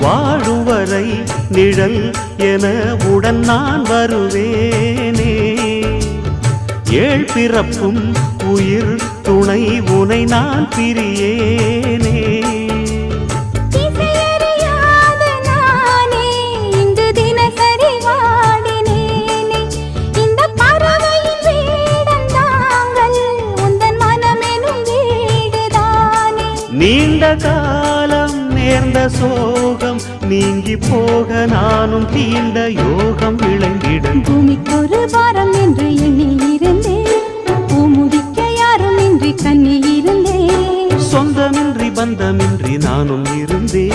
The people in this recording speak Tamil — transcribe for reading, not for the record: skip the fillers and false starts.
வாழும் வரை நிழல் என உடன் நான் வருவேனே. ஏழ் பிறப்பும் உயிர் துணை உனை நான் பிரியேனே. நீண்ட காலம் நேர்ந்த சோகம் நீங்கி போக நானும் தீண்ட யோகம் விளங்கிட. பூமிக்கொரு வாரம் என்று எண்ணி இருந்தேன், பூமுடிக்க யாரும் இன்றி கண்ணி இருந்தேன். சொந்தமின்றி பந்தமின்றி நானும் இருந்தேன்.